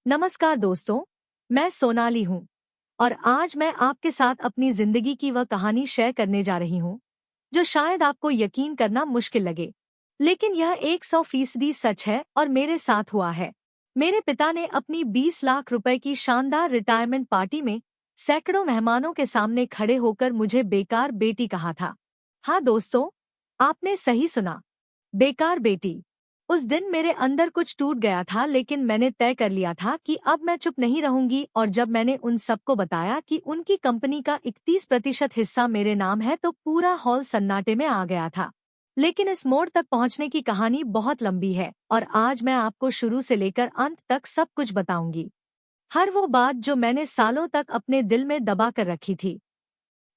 नमस्कार दोस्तों, मैं सोनाली हूँ और आज मैं आपके साथ अपनी जिंदगी की वह कहानी शेयर करने जा रही हूँ जो शायद आपको यकीन करना मुश्किल लगे, लेकिन यह 100% सच है और मेरे साथ हुआ है। मेरे पिता ने अपनी 20 लाख रुपए की शानदार रिटायरमेंट पार्टी में सैकड़ों मेहमानों के सामने खड़े होकर मुझे बेकार बेटी कहा था। हाँ दोस्तों, आपने सही सुना, बेकार बेटी। उस दिन मेरे अंदर कुछ टूट गया था, लेकिन मैंने तय कर लिया था कि अब मैं चुप नहीं रहूंगी। और जब मैंने उन सबको बताया कि उनकी कंपनी का 31% हिस्सा मेरे नाम है, तो पूरा हॉल सन्नाटे में आ गया था। लेकिन इस मोड़ तक पहुंचने की कहानी बहुत लंबी है और आज मैं आपको शुरू से लेकर अंत तक सब कुछ बताऊंगी। हर वो बात जो मैंने सालों तक अपने दिल में दबा कर रखी थी।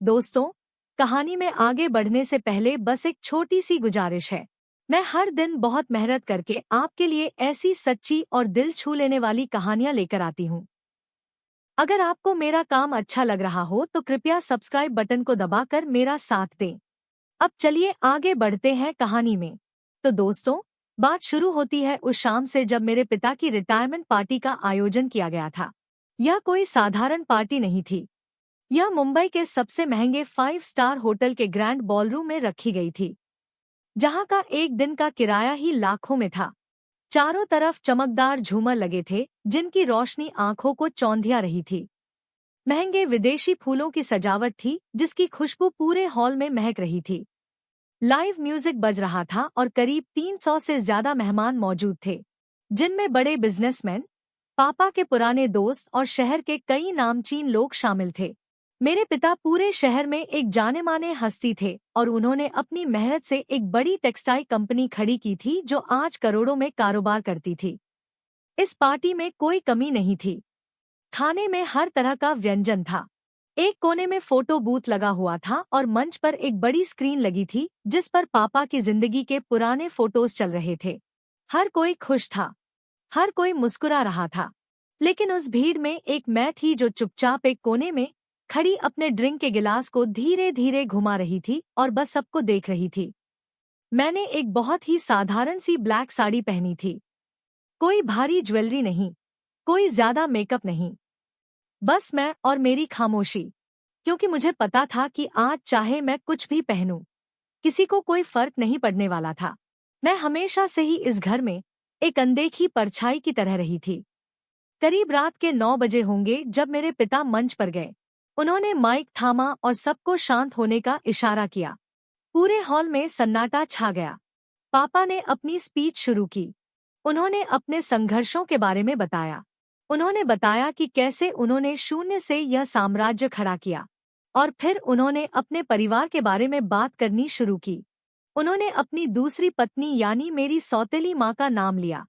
दोस्तों, कहानी में आगे बढ़ने से पहले बस एक छोटी सी गुजारिश है। मैं हर दिन बहुत मेहनत करके आपके लिए ऐसी सच्ची और दिल छू लेने वाली कहानियां लेकर आती हूँ। अगर आपको मेरा काम अच्छा लग रहा हो तो कृपया सब्सक्राइब बटन को दबाकर मेरा साथ दें। अब चलिए आगे बढ़ते हैं कहानी में। तो दोस्तों, बात शुरू होती है उस शाम से जब मेरे पिता की रिटायरमेंट पार्टी का आयोजन किया गया था। यह कोई साधारण पार्टी नहीं थी। यह मुंबई के सबसे महंगे 5 स्टार होटल के ग्रैंड बॉलरूम में रखी गई थी, जहां का एक दिन का किराया ही लाखों में था। चारों तरफ चमकदार झूमर लगे थे जिनकी रोशनी आंखों को चौंधिया रही थी। महंगे विदेशी फूलों की सजावट थी जिसकी खुशबू पूरे हॉल में महक रही थी। लाइव म्यूजिक बज रहा था और करीब 300 से ज्यादा मेहमान मौजूद थे, जिनमें बड़े बिजनेसमैन, पापा के पुराने दोस्त और शहर के कई नामचीन लोग शामिल थे। मेरे पिता पूरे शहर में एक जाने माने हस्ती थे और उन्होंने अपनी मेहनत से एक बड़ी टेक्सटाइल कंपनी खड़ी की थी जो आज करोड़ों में कारोबार करती थी। इस पार्टी में कोई कमी नहीं थी। खाने में हर तरह का व्यंजन था। एक कोने में फोटो बूथ लगा हुआ था और मंच पर एक बड़ी स्क्रीन लगी थी जिस पर पापा की जिंदगी के पुराने फोटोज चल रहे थे। हर कोई खुश था, हर कोई मुस्कुरा रहा था। लेकिन उस भीड़ में एक मैं थी जो चुपचाप एक कोने में खड़ी अपने ड्रिंक के गिलास को धीरे धीरे घुमा रही थी और बस सबको देख रही थी। मैंने एक बहुत ही साधारण सी ब्लैक साड़ी पहनी थी। कोई भारी ज्वेलरी नहीं, कोई ज्यादा मेकअप नहीं, बस मैं और मेरी खामोशी। क्योंकि मुझे पता था कि आज चाहे मैं कुछ भी पहनूं, किसी को कोई फर्क नहीं पड़ने वाला था। मैं हमेशा से ही इस घर में एक अनदेखी परछाई की तरह रही थी। करीब रात के 9 बजे होंगे जब मेरे पिता मंच पर गए। उन्होंने माइक थामा और सबको शांत होने का इशारा किया। पूरे हॉल में सन्नाटा छा गया। पापा ने अपनी स्पीच शुरू की। उन्होंने अपने संघर्षों के बारे में बताया। उन्होंने बताया कि कैसे उन्होंने शून्य से यह साम्राज्य खड़ा किया। और फिर उन्होंने अपने परिवार के बारे में बात करनी शुरू की। उन्होंने अपनी दूसरी पत्नी यानी मेरी सौतेली माँ का नाम लिया,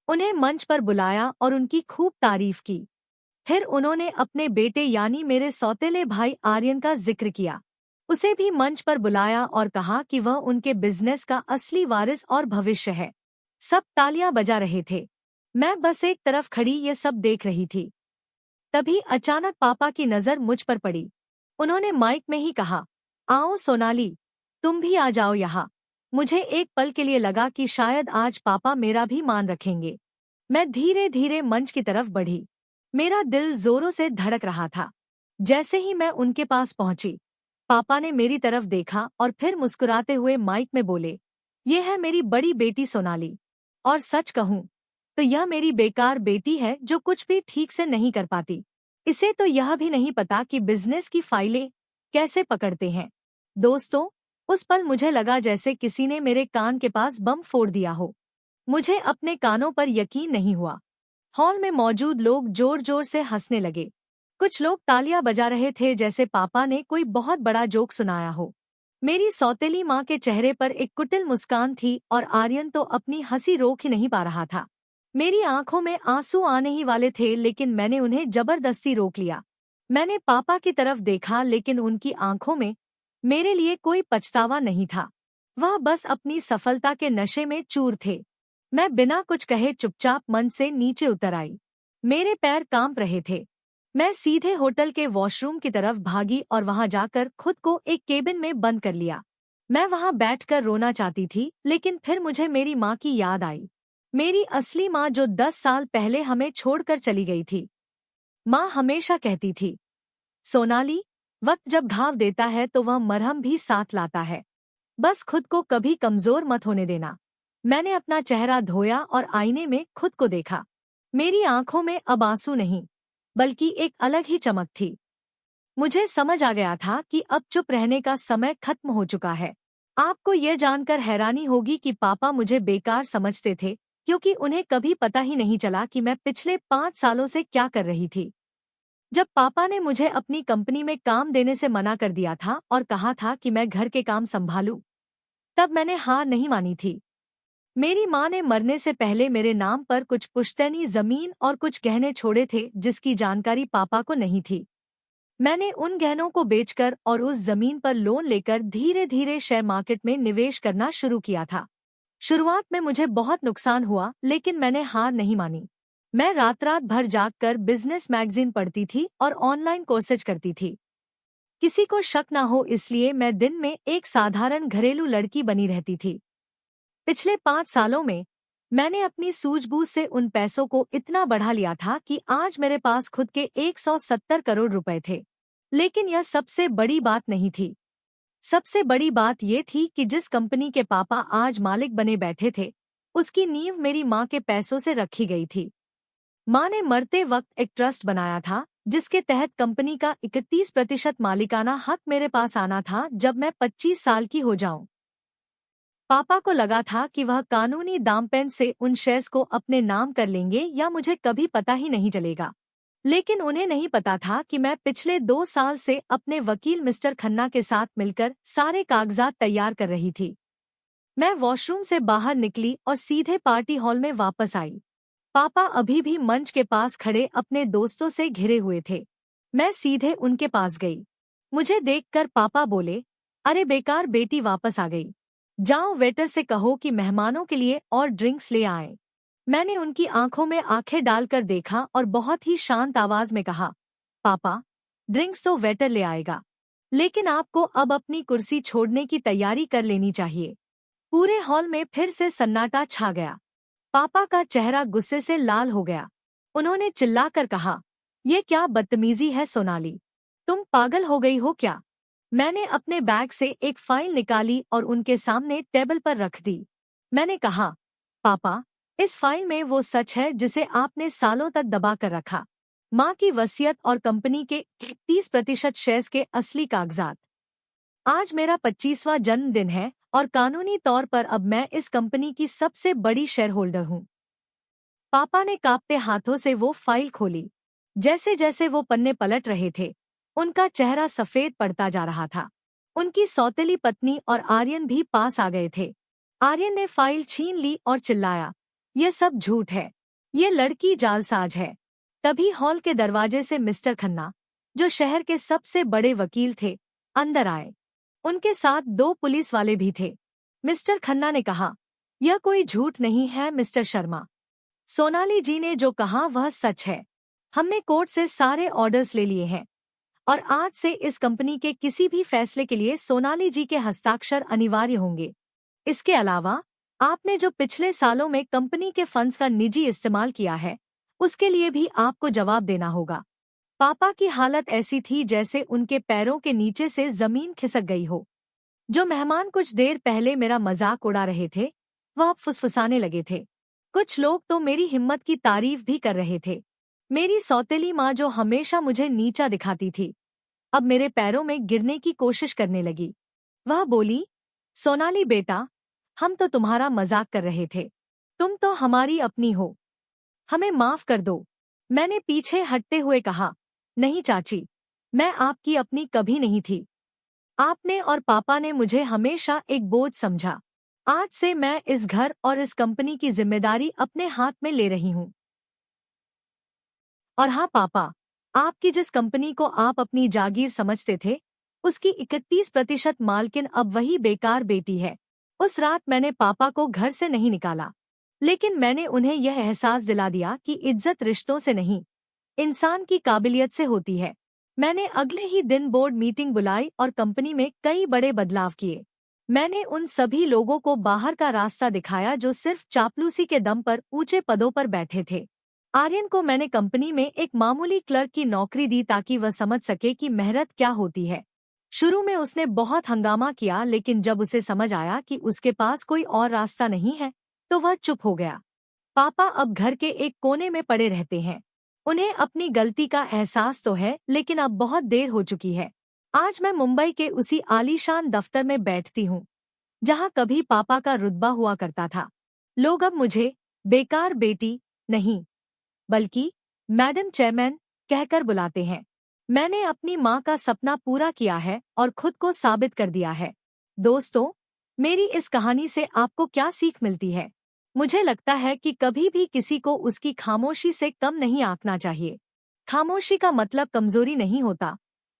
उन्हें मंच पर बुलाया और उनकी खूब तारीफ की। फिर उन्होंने अपने बेटे यानी मेरे सौतेले भाई आर्यन का जिक्र किया। उसे भी मंच पर बुलाया और कहा कि वह उनके बिजनेस का असली वारिस और भविष्य है। सब तालियां बजा रहे थे। मैं बस एक तरफ खड़ी ये सब देख रही थी। तभी अचानक पापा की नजर मुझ पर पड़ी। उन्होंने माइक में ही कहा, आओ सोनाली, तुम भी आ जाओ यहाँ। मुझे एक पल के लिए लगा कि शायद आज पापा मेरा भी मान रखेंगे। मैं धीरे धीरे मंच की तरफ बढ़ी। मेरा दिल जोरों से धड़क रहा था। जैसे ही मैं उनके पास पहुंची, पापा ने मेरी तरफ देखा और फिर मुस्कुराते हुए माइक में बोले, ये है मेरी बड़ी बेटी सोनाली। और सच कहूं तो यह मेरी बेकार बेटी है जो कुछ भी ठीक से नहीं कर पाती। इसे तो यह भी नहीं पता कि बिजनेस की फाइलें कैसे पकड़ते हैं। दोस्तों, उस पल मुझे लगा जैसे किसी ने मेरे कान के पास बम फोड़ दिया हो। मुझे अपने कानों पर यकीन नहीं हुआ। हॉल में मौजूद लोग जोर जोर से हंसने लगे। कुछ लोग तालियां बजा रहे थे जैसे पापा ने कोई बहुत बड़ा जोक सुनाया हो। मेरी सौतेली माँ के चेहरे पर एक कुटिल मुस्कान थी और आर्यन तो अपनी हंसी रोक ही नहीं पा रहा था। मेरी आंखों में आंसू आने ही वाले थे, लेकिन मैंने उन्हें जबरदस्ती रोक लिया। मैंने पापा की तरफ देखा, लेकिन उनकी आंखों में मेरे लिए कोई पछतावा नहीं था। वह बस अपनी सफलता के नशे में चूर थे। मैं बिना कुछ कहे चुपचाप मंच से नीचे उतर आई। मेरे पैर कांप रहे थे। मैं सीधे होटल के वॉशरूम की तरफ भागी और वहां जाकर खुद को एक केबिन में बंद कर लिया। मैं वहां बैठकर रोना चाहती थी, लेकिन फिर मुझे मेरी माँ की याद आई। मेरी असली माँ जो 10 साल पहले हमें छोड़कर चली गई थी। माँ हमेशा कहती थी, सोनाली, वक्त जब घाव देता है तो वह मरहम भी साथ लाता है। बस खुद को कभी कमजोर मत होने देना। मैंने अपना चेहरा धोया और आईने में खुद को देखा। मेरी आंखों में अब आंसू नहीं, बल्कि एक अलग ही चमक थी। मुझे समझ आ गया था कि अब चुप रहने का समय खत्म हो चुका है। आपको यह जानकर हैरानी होगी कि पापा मुझे बेकार समझते थे, क्योंकि उन्हें कभी पता ही नहीं चला कि मैं पिछले 5 सालों से क्या कर रही थी। जब पापा ने मुझे अपनी कंपनी में काम देने से मना कर दिया था और कहा था कि मैं घर के काम संभालूं, तब मैंने हार नहीं मानी थी। मेरी माँ ने मरने से पहले मेरे नाम पर कुछ पुश्तैनी जमीन और कुछ गहने छोड़े थे, जिसकी जानकारी पापा को नहीं थी। मैंने उन गहनों को बेचकर और उस जमीन पर लोन लेकर धीरे धीरे शेयर मार्केट में निवेश करना शुरू किया था। शुरुआत में मुझे बहुत नुकसान हुआ, लेकिन मैंने हार नहीं मानी। मैं रात रात भर जागकर बिजनेस मैगजीन पढ़ती थी और ऑनलाइन कोर्सेज करती थी। किसी को शक न हो इसलिए मैं दिन में एक साधारण घरेलू लड़की बनी रहती थी। पिछले 5 सालों में मैंने अपनी सूझबूझ से उन पैसों को इतना बढ़ा लिया था कि आज मेरे पास खुद के 170 करोड़ रुपए थे। लेकिन यह सबसे बड़ी बात नहीं थी। सबसे बड़ी बात यह थी कि जिस कंपनी के पापा आज मालिक बने बैठे थे, उसकी नींव मेरी माँ के पैसों से रखी गई थी। माँ ने मरते वक्त एक ट्रस्ट बनाया था, जिसके तहत कंपनी का 31% मालिकाना हक मेरे पास आना था जब मैं 25 साल की हो जाऊं। पापा को लगा था कि वह कानूनी दांवपेच से उन शेयर्स को अपने नाम कर लेंगे या मुझे कभी पता ही नहीं चलेगा। लेकिन उन्हें नहीं पता था कि मैं पिछले 2 साल से अपने वकील मिस्टर खन्ना के साथ मिलकर सारे कागजात तैयार कर रही थी। मैं वॉशरूम से बाहर निकली और सीधे पार्टी हॉल में वापस आई। पापा अभी भी मंच के पास खड़े अपने दोस्तों से घिरे हुए थे। मैं सीधे उनके पास गई। मुझे देखकर पापा बोले, अरे बेकार बेटी वापस आ गई। जाओ वेटर से कहो कि मेहमानों के लिए और ड्रिंक्स ले आए। मैंने उनकी आंखों में आंखें डालकर देखा और बहुत ही शांत आवाज में कहा, पापा, ड्रिंक्स तो वेटर ले आएगा, लेकिन आपको अब अपनी कुर्सी छोड़ने की तैयारी कर लेनी चाहिए। पूरे हॉल में फिर से सन्नाटा छा गया। पापा का चेहरा गुस्से से लाल हो गया। उन्होंने चिल्लाकर कहा, ये क्या बदतमीजी है सोनाली, तुम पागल हो गई हो क्या? मैंने अपने बैग से एक फाइल निकाली और उनके सामने टेबल पर रख दी। मैंने कहा, पापा, इस फाइल में वो सच है जिसे आपने सालों तक दबा कर रखा। माँ की वसीयत और कंपनी के 30% शेयर्स के असली कागजात। आज मेरा 25वां जन्मदिन है और कानूनी तौर पर अब मैं इस कंपनी की सबसे बड़ी शेयर होल्डर हूँ। पापा ने कांपते हाथों से वो फाइल खोली। जैसे जैसे वो पन्ने पलट रहे थे, उनका चेहरा सफेद पड़ता जा रहा था। उनकी सौतेली पत्नी और आर्यन भी पास आ गए थे। आर्यन ने फाइल छीन ली और चिल्लाया, ये सब झूठ है, ये लड़की जालसाज है। तभी हॉल के दरवाजे से मिस्टर खन्ना, जो शहर के सबसे बड़े वकील थे, अंदर आए। उनके साथ 2 पुलिस वाले भी थे। मिस्टर खन्ना ने कहा, यह कोई झूठ नहीं है मिस्टर शर्मा। सोनाली जी ने जो कहा वह सच है। हमने कोर्ट से सारे ऑर्डर्स ले लिए हैं और आज से इस कंपनी के किसी भी फैसले के लिए सोनाली जी के हस्ताक्षर अनिवार्य होंगे। इसके अलावा आपने जो पिछले सालों में कंपनी के फंड्स का निजी इस्तेमाल किया है, उसके लिए भी आपको जवाब देना होगा। पापा की हालत ऐसी थी जैसे उनके पैरों के नीचे से जमीन खिसक गई हो। जो मेहमान कुछ देर पहले मेरा मजाक उड़ा रहे थे, वह अब फुसफुसाने लगे थे। कुछ लोग तो मेरी हिम्मत की तारीफ भी कर रहे थे। मेरी सौतेली माँ, जो हमेशा मुझे नीचा दिखाती थी, अब मेरे पैरों में गिरने की कोशिश करने लगी। वह बोली, सोनाली बेटा, हम तो तुम्हारा मजाक कर रहे थे, तुम तो हमारी अपनी हो, हमें माफ कर दो। मैंने पीछे हटते हुए कहा, नहीं चाची, मैं आपकी अपनी कभी नहीं थी। आपने और पापा ने मुझे हमेशा एक बोझ समझा। आज से मैं इस घर और इस कंपनी की जिम्मेदारी अपने हाथ में ले रही हूँ। और हाँ पापा, आपकी जिस कंपनी को आप अपनी जागीर समझते थे, उसकी 31% मालकिन अब वही बेकार बेटी है। उस रात मैंने पापा को घर से नहीं निकाला, लेकिन मैंने उन्हें यह एहसास दिला दिया कि इज्जत रिश्तों से नहीं, इंसान की काबिलियत से होती है। मैंने अगले ही दिन बोर्ड मीटिंग बुलाई और कंपनी में कई बड़े बदलाव किए। मैंने उन सभी लोगों को बाहर का रास्ता दिखाया जो सिर्फ चापलूसी के दम पर ऊंचे पदों पर बैठे थे। आर्यन को मैंने कंपनी में एक मामूली क्लर्क की नौकरी दी ताकि वह समझ सके कि मेहनत क्या होती है। शुरू में उसने बहुत हंगामा किया, लेकिन जब उसे समझ आया कि उसके पास कोई और रास्ता नहीं है तो वह चुप हो गया। पापा अब घर के एक कोने में पड़े रहते हैं। उन्हें अपनी गलती का एहसास तो है, लेकिन अब बहुत देर हो चुकी है। आज मैं मुंबई के उसी आलीशान दफ्तर में बैठती हूँ जहाँ कभी पापा का रुतबा हुआ करता था। लोग अब मुझे बेकार बेटी नहीं बल्कि मैडम चेयरमैन कहकर बुलाते हैं। मैंने अपनी माँ का सपना पूरा किया है और खुद को साबित कर दिया है। दोस्तों, मेरी इस कहानी से आपको क्या सीख मिलती है? मुझे लगता है कि कभी भी किसी को उसकी खामोशी से कम नहीं आंकना चाहिए। खामोशी का मतलब कमजोरी नहीं होता,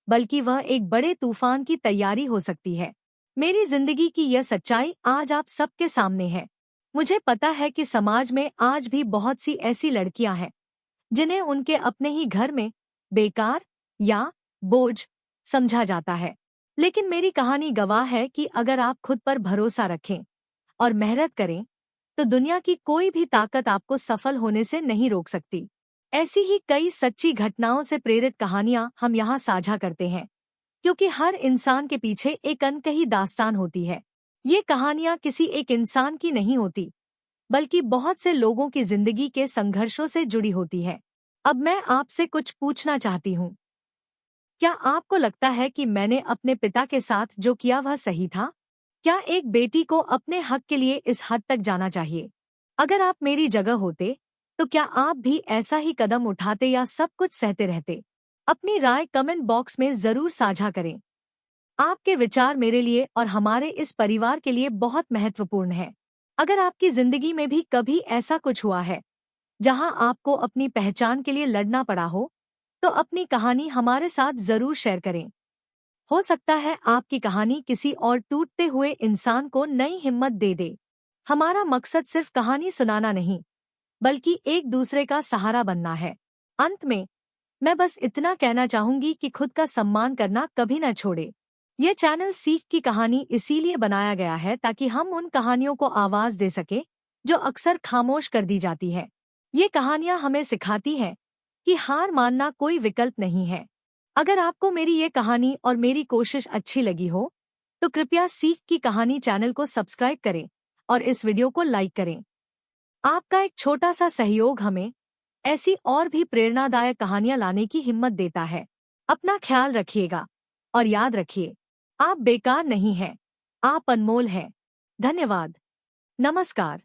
बल्कि वह एक बड़े तूफान की तैयारी हो सकती है। मेरी जिंदगी की यह सच्चाई आज आप सबके सामने है। मुझे पता है कि समाज में आज भी बहुत सी ऐसी लड़कियां हैं जिन्हें उनके अपने ही घर में बेकार या बोझ समझा जाता है। लेकिन मेरी कहानी गवाह है कि अगर आप खुद पर भरोसा रखें और मेहनत करें तो दुनिया की कोई भी ताकत आपको सफल होने से नहीं रोक सकती। ऐसी ही कई सच्ची घटनाओं से प्रेरित कहानियां हम यहाँ साझा करते हैं, क्योंकि हर इंसान के पीछे एक अनकही दास्तान होती है। ये कहानियां किसी एक इंसान की नहीं होती, बल्कि बहुत से लोगों की जिंदगी के संघर्षों से जुड़ी होती है। अब मैं आपसे कुछ पूछना चाहती हूँ। क्या आपको लगता है कि मैंने अपने पिता के साथ जो किया वह सही था? क्या एक बेटी को अपने हक के लिए इस हद तक जाना चाहिए? अगर आप मेरी जगह होते तो क्या आप भी ऐसा ही कदम उठाते या सब कुछ सहते रहते? अपनी राय कमेंट बॉक्स में जरूर साझा करें। आपके विचार मेरे लिए और हमारे इस परिवार के लिए बहुत महत्वपूर्ण हैं। अगर आपकी जिंदगी में भी कभी ऐसा कुछ हुआ है जहां आपको अपनी पहचान के लिए लड़ना पड़ा हो, तो अपनी कहानी हमारे साथ जरूर शेयर करें। हो सकता है आपकी कहानी किसी और टूटते हुए इंसान को नई हिम्मत दे दे। हमारा मकसद सिर्फ कहानी सुनाना नहीं, बल्कि एक दूसरे का सहारा बनना है। अंत में मैं बस इतना कहना चाहूंगी कि खुद का सम्मान करना कभी न छोड़े। यह चैनल सीख की कहानी इसीलिए बनाया गया है ताकि हम उन कहानियों को आवाज दे सके जो अक्सर खामोश कर दी जाती है। ये कहानियां हमें सिखाती हैं कि हार मानना कोई विकल्प नहीं है। अगर आपको मेरी ये कहानी और मेरी कोशिश अच्छी लगी हो तो कृपया सीख की कहानी चैनल को सब्सक्राइब करें और इस वीडियो को लाइक करें। आपका एक छोटा सा सहयोग हमें ऐसी और भी प्रेरणादायक कहानियां लाने की हिम्मत देता है। अपना ख्याल रखिएगा और याद रखिए, आप बेकार नहीं हैं, आप अनमोल हैं। धन्यवाद। नमस्कार।